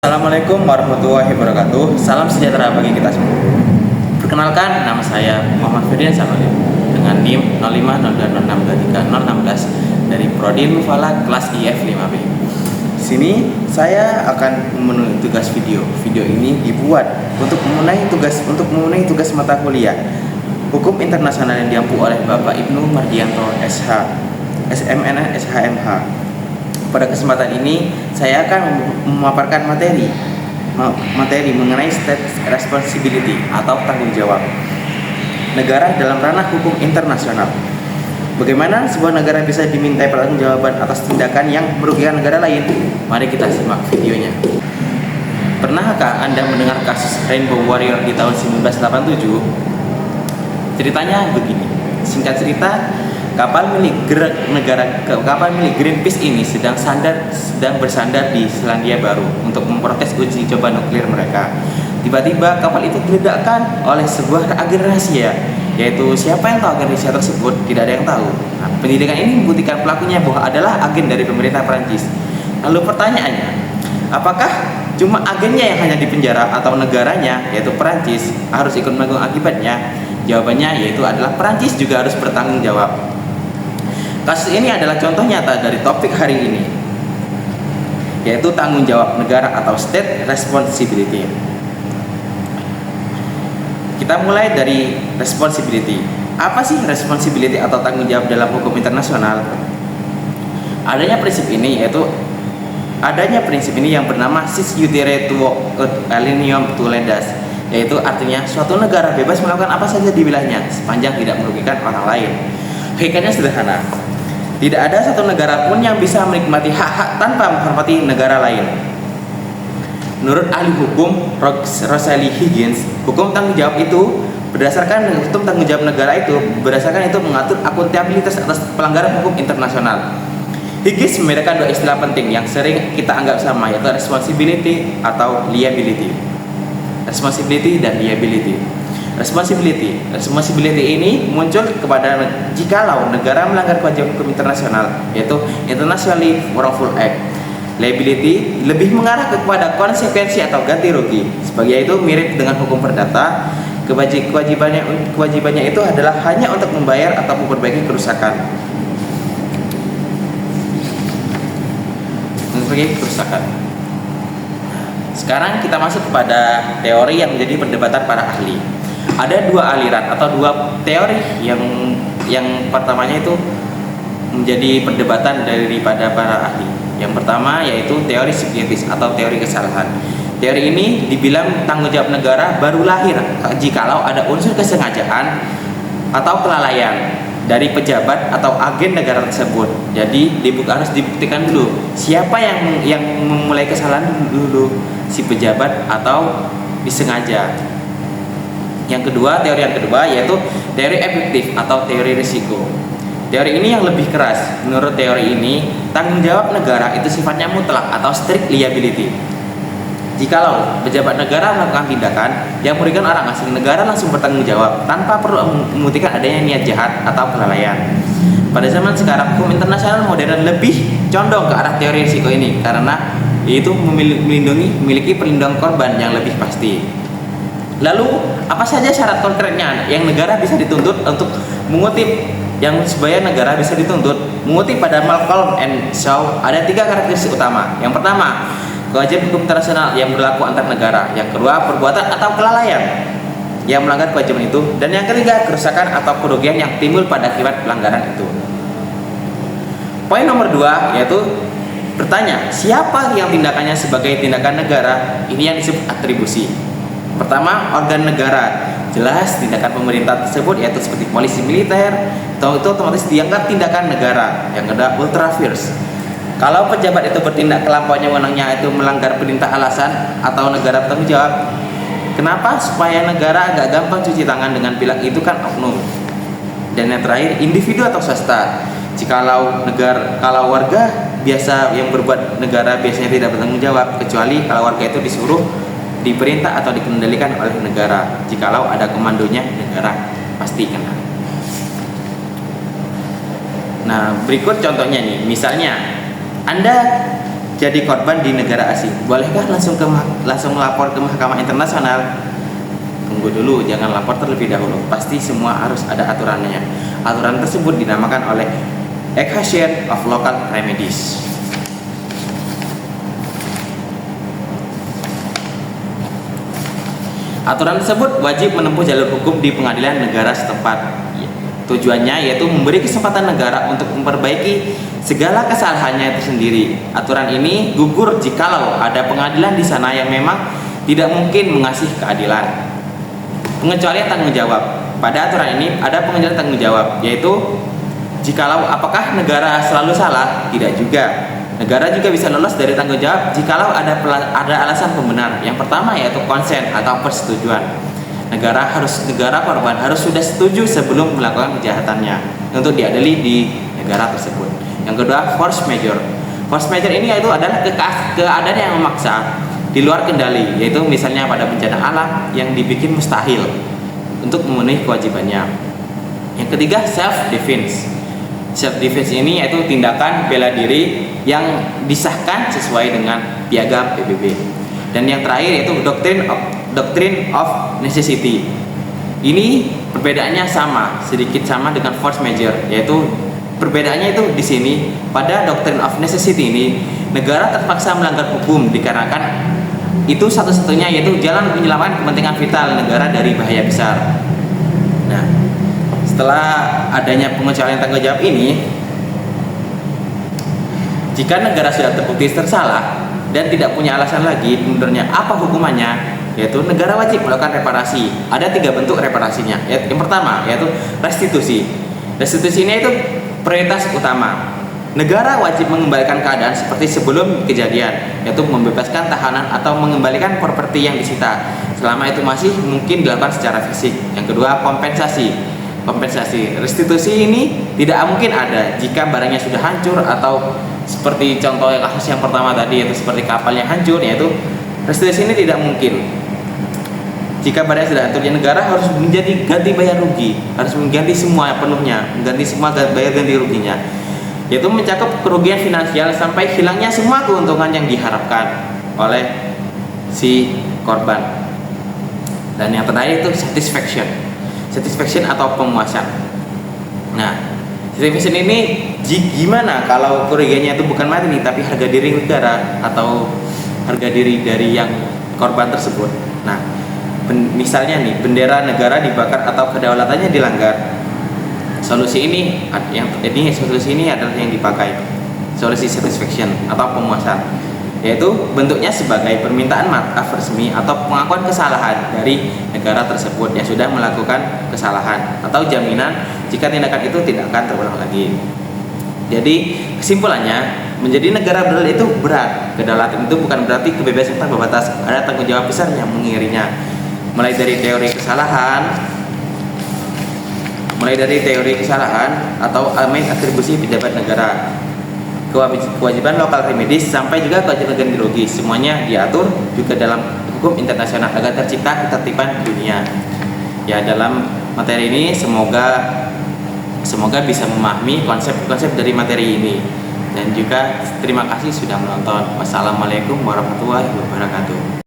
Assalamualaikum warahmatullahi wabarakatuh. Salam sejahtera bagi kita semua. Perkenalkan, nama saya Muhammad Firdian Samuel dengan NIM 0502062316 dari Prodi Mufalak kelas IF 5B. Sini saya akan memenuhi tugas video. Video ini dibuat untuk memenuhi tugas mata kuliah Hukum Internasional yang diampu oleh Bapak Ibnu Mardianto SH, SMN, SHMH. Pada kesempatan ini saya akan memaparkan materi mengenai state responsibility atau tanggung jawab negara dalam ranah hukum internasional. Bagaimana sebuah negara bisa dimintai pertanggungjawaban atas tindakan yang merugikan negara lain? Mari kita simak videonya. Pernahkah Anda mendengar kasus Rainbow Warrior di tahun 1987? Ceritanya begini. Singkat cerita, kapal milik Greenpeace ini sedang bersandar di Selandia Baru untuk memprotes uji coba nuklir mereka. Tiba-tiba kapal itu diledakkan oleh sebuah agen rahasia, yaitu siapa yang tahu agen rahasia tersebut tidak ada yang tahu. Nah, penyelidikan ini membuktikan pelakunya bahwa adalah agen dari pemerintah Prancis. Lalu pertanyaannya, apakah cuma agennya yang hanya dipenjara atau negaranya, yaitu Prancis, harus ikut menanggung akibatnya? Jawabannya yaitu adalah Prancis juga harus bertanggung jawab. Kasus ini adalah contoh nyata dari topik hari ini, yaitu tanggung jawab negara atau state responsibility. Kita mulai dari responsibility. Apa sih responsibility atau tanggung jawab dalam hukum internasional? Adanya prinsip ini yang bernama sis utere tuo alienium tulendas, yaitu artinya suatu negara bebas melakukan apa saja di wilayahnya sepanjang tidak merugikan orang lain. Hakikatnya sederhana. Tidak ada satu negara pun yang bisa menikmati hak-hak tanpa menghormati negara lain. Menurut ahli hukum Rosalie Higgins, hukum tanggung jawab negara itu mengatur akuntabilitas atas pelanggaran hukum internasional. Higgins membedakan dua istilah penting yang sering kita anggap sama, yaitu responsibility atau liability. Responsibility dan liability. Responsibility ini muncul jikalau negara melanggar kewajiban hukum internasional, yaitu Internationally Wrongful Act. Liability lebih mengarah kepada konsekuensi atau ganti rugi. Sebagai itu mirip dengan hukum perdata, kewajibannya itu adalah hanya untuk membayar atau memperbaiki kerusakan. Sekarang kita masuk kepada teori yang menjadi perdebatan para ahli. Ada dua aliran atau dua teori yang pertamanya itu menjadi perdebatan daripada para ahli. Yang pertama yaitu teori subjektif atau teori kesalahan. Teori ini dibilang tanggung jawab negara baru lahir jikalau ada unsur kesengajaan atau kelalaian dari pejabat atau agen negara tersebut. Jadi harus dibuktikan dulu siapa yang memulai kesalahan dulu, si pejabat atau disengaja. Teori yang kedua yaitu teori efektif atau teori risiko. Teori ini yang lebih keras. Menurut teori ini, tanggung jawab negara itu sifatnya mutlak atau strict liability. Jikalau pejabat negara melakukan tindakan yang merugikan orang asing, negara langsung bertanggung jawab tanpa perlu membuktikan adanya niat jahat atau kelalaian. Pada zaman sekarang, hukum internasional modern lebih condong ke arah teori risiko ini karena itu memiliki perlindungan korban yang lebih pasti. Lalu, apa saja syarat konkretnya yang negara bisa dituntut untuk mengutip pada Malcolm and Shaw ada 3 karakteristik utama. Yang pertama, kewajiban hukum internasional yang berlaku antar negara. Yang kedua, perbuatan atau kelalaian yang melanggar kewajiban itu. Dan yang ketiga, kerusakan atau kerugian yang timbul pada akibat pelanggaran itu. Poin nomor 2 yaitu bertanya, siapa yang tindakannya sebagai tindakan negara? Ini yang disebut atribusi. Pertama, organ negara. Jelas tindakan pemerintah tersebut yaitu seperti polisi militer, itu otomatis dianggap tindakan negara. Yang kedua, ultra vires. Kalau pejabat itu bertindak kelampauannya wewenangnya itu melanggar perintah alasan atau negara bertanggung jawab. Kenapa? Supaya negara agak gampang cuci tangan dengan bilang itu kan oknum. Dan yang terakhir, individu atau swasta. Kalau warga biasa yang berbuat negara biasanya tidak bertanggung jawab, kecuali kalau warga itu disuruh, diperintah atau dikendalikan oleh negara. Jikalau ada komandonya, negara pasti kena. Nah, berikut contohnya nih. Misalnya, Anda jadi korban di negara asing, bolehkah langsung melapor ke Mahkamah Internasional? Tunggu dulu, jangan lapor terlebih dahulu. Pasti semua harus ada aturannya. Aturan tersebut dinamakan oleh Exhaustion of Local Remedies. Aturan tersebut wajib menempuh jalur hukum di pengadilan negara setempat. Tujuannya yaitu memberi kesempatan negara untuk memperbaiki segala kesalahannya itu sendiri. Aturan ini gugur jikalau ada pengadilan di sana yang memang tidak mungkin mengasih keadilan. Pengecualian tanggung jawab. Pada aturan ini ada pengecualian tanggung jawab, yaitu jikalau apakah negara selalu salah? Tidak juga. Negara juga bisa lolos dari tanggung jawab jikalau ada alasan pembenar. Yang pertama yaitu konsen atau persetujuan. Negara korban harus sudah setuju sebelum melakukan kejahatannya untuk diadili di negara tersebut. Yang kedua, force majeure. Force majeure ini yaitu adalah keadaan yang memaksa di luar kendali, yaitu misalnya pada bencana alam yang dibikin mustahil untuk memenuhi kewajibannya. Yang ketiga, self defense. Self defense ini yaitu tindakan bela diri yang disahkan sesuai dengan piagam PBB. Dan yang terakhir yaitu doctrine of necessity. Ini perbedaannya sedikit sama dengan force majeure, yaitu perbedaannya itu di sini pada doctrine of necessity ini negara terpaksa melanggar hukum dikarenakan itu satu-satunya yaitu jalan menyelamatkan kepentingan vital negara dari bahaya besar. Nah, setelah adanya pengecualian tanggung jawab ini, jika negara sudah terbukti tersalah dan tidak punya alasan lagi mundurnya, apa hukumannya? Yaitu negara wajib melakukan reparasi. Ada 3 bentuk reparasinya. Yang pertama yaitu restitusi. Restitusi ini itu prioritas utama. Negara wajib mengembalikan keadaan seperti sebelum kejadian, yaitu membebaskan tahanan atau mengembalikan properti yang disita selama itu masih mungkin dilakukan secara fisik. Yang kedua, kompensasi. Restitusi ini tidak mungkin ada jika barangnya sudah hancur atau seperti contoh kasus yang pertama tadi, yaitu seperti kapal yang hancur, yaitu restitusi ini tidak mungkin. Jika barangnya sudah hancur, negara harus menjadi ganti bayar rugi, harus mengganti semua penuhnya, mengganti semua bayar ganti ruginya, yaitu mencakup kerugian finansial sampai hilangnya semua keuntungan yang diharapkan oleh si korban. Dan yang terakhir itu satisfaction atau pemuasan. Nah, satisfaction ini gimana kalau kerugiannya itu bukan materi tapi harga diri negara atau harga diri dari yang korban tersebut. Nah, misalnya nih bendera negara dibakar atau kedaulatannya dilanggar. Solusi ini adalah yang dipakai. Solusi satisfaction atau pemuasan, yaitu bentuknya sebagai permintaan maaf resmi atau pengakuan kesalahan dari negara tersebut yang sudah melakukan kesalahan atau jaminan jika tindakan itu tidak akan terulang lagi. Jadi kesimpulannya, menjadi negara beradil itu berat. Kedaulatan itu bukan berarti kebebasan tanpa batas, ada tanggung jawab besar yang mengiringinya. Mulai dari teori kesalahan atau atribusi pejabat negara, kewajiban lokal remedies sampai juga kewajiban ganti rugi, semuanya diatur juga dalam hukum internasional agar tercipta ketertiban dunia. Ya, dalam materi ini semoga bisa memahami konsep-konsep dari materi ini. Dan juga terima kasih sudah menonton. Wassalamualaikum warahmatullahi wabarakatuh.